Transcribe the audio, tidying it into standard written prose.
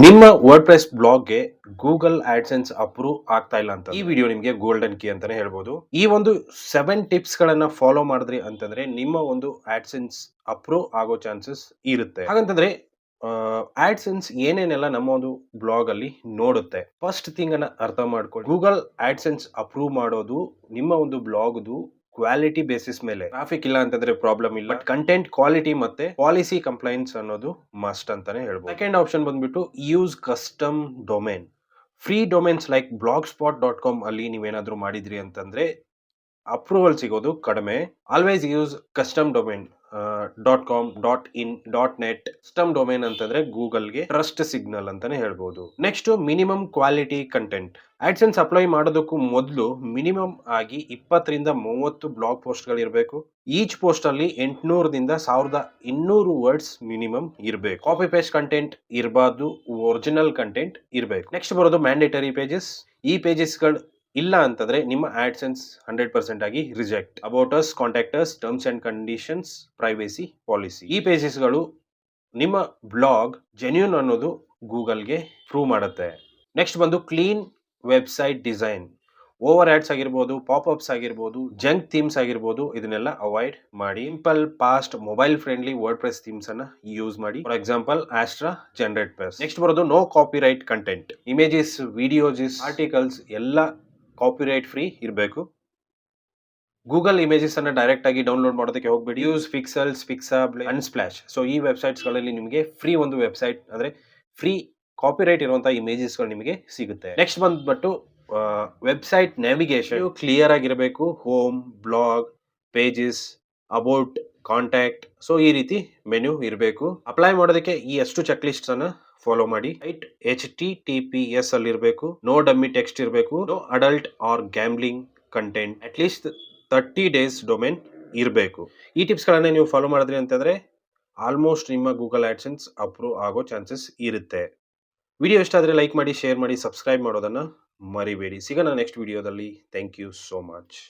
ನಿಮ್ಮ WordPress ಬ್ಲಾಗ್ಗೆ Google AdSense approve ಆಗ್ತಾ ಇಲ್ಲ ಅಂತ ಈ ವಿಡಿಯೋ ನಿಮಗೆ ಗೋಲ್ಡನ್ ಕೀ ಅಂತಾನೆ ಹೇಳ್ಬೋದು. ಈ ಒಂದು 7 ಟಿಪ್ಸ್ ಗಳನ್ನ ಫಾಲೋ ಮಾಡಿದ್ರಿ ಅಂತಂದ್ರೆ ನಿಮ್ಮ ಒಂದು ಆಡ್ಸೆನ್ಸ್ ಅಪ್ರೂವ್ ಆಗೋ ಚಾನ್ಸಸ್ ಇರುತ್ತೆ. ಹಾಗಂತಂದ್ರೆ ಆಡ್ಸೆನ್ಸ್ ಏನೇನೆಲ್ಲ ನಮ್ಮ ಒಂದು ಬ್ಲಾಗ್ ಅಲ್ಲಿ ನೋಡುತ್ತೆ. ಫಸ್ಟ್ ಥಿಂಗ್ ಅನ್ನ ಅರ್ಥ ಮಾಡ್ಕೊಳ್ಳಿ. ಗೂಗಲ್ ಆಡ್ಸೆನ್ಸ್ ಅಪ್ರೂವ್ ಮಾಡೋದು ನಿಮ್ಮ ಒಂದು ಬ್ಲಾಗ್ದು ಕ್ವಾಲಿಟಿ ಬೇಸಿಸ್ ಮೇಲೆ. ಟ್ರಾಫಿಕ್ ಇಲ್ಲ ಅಂತಂದ್ರೆ ಪ್ರಾಬ್ಲಮ್ ಇಲ್ಲ, ಬಟ್ ಕಂಟೆಂಟ್ ಕ್ವಾಲಿಟಿ ಮತ್ತೆ ಪಾಲಿಸಿ ಕಂಪ್ಲೈನ್ಸ್ ಅನ್ನೋದು ಮಸ್ಟ್ ಅಂತಾನೆ ಹೇಳ್ಬೋದು. ಸೆಕೆಂಡ್ ಆಪ್ಷನ್ ಬಂದ್ಬಿಟ್ಟು use custom domain. Free domains like blogspot.com ಅಲ್ಲಿ ನೀವೇನಾದ್ರೂ ಮಾಡಿದ್ರಿ ಅಂತಂದ್ರೆ ಅಪ್ರೂವಲ್ ಸಿಗೋದು ಕಡಿಮೆ. Always use custom domain. .com .in .net custom domain ಅಂತಂದ್ರೆ ಗೂಗಲ್ಗೆ ಟ್ರಸ್ಟ್ ಸಿಗ್ನಲ್ ಅಂತಾನೆ ಹೇಳ್ಬೋದು. Next minimum quality content. AdSense apply ಮಾಡೋದಕ್ಕೂ ಮೊದಲು ಮಿನಿಮಮ್ ಆಗಿ 20 ರಿಂದ 30 ಬ್ಲಾಗ್ ಪೋಸ್ಟ್ ಗಳು ಇರಬೇಕು. ಈಚ್ ಪೋಸ್ಟ್ ಅಲ್ಲಿ 800 ದಿಂದ 1200 ವರ್ಡ್ಸ್ ಮಿನಿಮಮ್ ಇರಬೇಕು. ಕಾಪಿ ಪೇಸ್ಟ್ ಕಂಟೆಂಟ್ ಇರಬಾರ್ದು, ಒರಿಜಿನಲ್ ಕಂಟೆಂಟ್ ಇರಬೇಕು. ನೆಕ್ಸ್ಟ್ ಬರೋದು ಮ್ಯಾಂಡೇಟರಿ ಪೇಜಸ್. ಈ ಪೇಜಸ್ ಗಳು ಇಲ್ಲ ಅಂತಂದ್ರೆ ನಿಮ್ಮ ಆಡ್ಸೆನ್ಸ್ 100% ಆಗಿ reject. About us, contact us, terms and conditions, privacy policy. ಈ ಪೇಜಸ್ ಗಳು ನಿಮ್ಮ ಬ್ಲಾಗ್ ಜೆನ್ಯೂನ್ ಅನ್ನೋದು ಗೂಗಲ್ಗೆ ಪ್ರೂವ್ ಮಾಡುತ್ತೆ. ನೆಕ್ಸ್ಟ್ ಬಂದು clean website design. Over ads ಆಗಿರ್ಬೋದು, ಪಾಪ್ಅಪ್ಸ್ ಆಗಿರ್ಬೋದು, ಜಂಕ್ ಥೀಮ್ಸ್ ಆಗಿರ್ಬೋದು, ಇದನ್ನೆಲ್ಲ ಅವಾಯ್ಡ್ ಮಾಡಿ. Simple, fast, mobile friendly WordPress themes ಅನ್ನ ಯೂಸ್ ಮಾಡಿ. For example Astra generate press. Next ಬರೋದು no copyright content. Images, videos, articles ಎಲ್ಲ ಕಾಪಿರೈಟ್ ಫ್ರೀ ಇರಬೇಕು. ಗೂಗಲ್ ಇಮೇಜಸ್ ಅನ್ನ ಡೈರೆಕ್ಟ್ ಆಗಿ ಡೌನ್ಲೋಡ್ ಮಾಡೋದಕ್ಕೆ ಹೋಗಬೇಡಿ. Use Pexels, Pixabay, Unsplash. So ಈ ವೆಬ್ಸೈಟ್ಸ್ ಗಳಲ್ಲಿ ನಿಮಗೆ ಫ್ರೀ ಒಂದು ವೆಬ್ಸೈಟ್ ಅಂದ್ರೆ ಫ್ರೀ ಕಾಪಿರೈಟ್ ಇರುವಂತಹ ಇಮೇಜಸ್ ಗಳು ನಿಮಗೆ ಸಿಗುತ್ತೆ. ನೆಕ್ಸ್ಟ್ ಬಂದ್ಬಿಟ್ಟು ವೆಬ್ಸೈಟ್ ನ್ಯಾವಿಗೇಷನ್ ಕ್ಲಿಯರ್ ಆಗಿರಬೇಕು. Home, blog, pages, about, contact, so ಈ ರೀತಿ ಮೆನ್ಯೂ ಇರಬೇಕು. ಅಪ್ಲೈ ಮಾಡೋದಕ್ಕೆ ಈ ಎಷ್ಟು ಚೆಕ್ ಲಿಸ್ಟ್ ಅನ್ನ ಫಾಲೋ ಮಾಡಿ. ರೈಟ್ HTTPS ಅಲ್ಲಿ ಇರಬೇಕು. ನೋ ಡಮ್ಮಿ ಟೆಕ್ಸ್ಟ್ ಇರಬೇಕು. No adult or gambling content. At least 30 days domain ಇರಬೇಕು. ಈ ಟಿಪ್ಸ್ ಗಳನ್ನ ನೀವು ಫಾಲೋ ಮಾಡಿದ್ರಿ ಅಂತಂದ್ರೆ ಆಲ್ಮೋಸ್ಟ್ ನಿಮ್ಮ ಗೂಗಲ್ ಆಡ್ಸೆನ್ಸ್ ಅಪ್ರೂವ್ ಆಗೋ ಚಾನ್ಸಸ್ ಇರುತ್ತೆ. ವಿಡಿಯೋ ಇಷ್ಟ ಆದರೆ ಲೈಕ್ ಮಾಡಿ, ಶೇರ್ ಮಾಡಿ, ಸಬ್ಸ್ಕ್ರೈಬ್ ಮಾಡೋದನ್ನ ಮರಿಬೇಡಿ. ಸಿಗೋಣ ನೆಕ್ಸ್ಟ್ ವಿಡಿಯೋದಲ್ಲಿ. Thank you so much.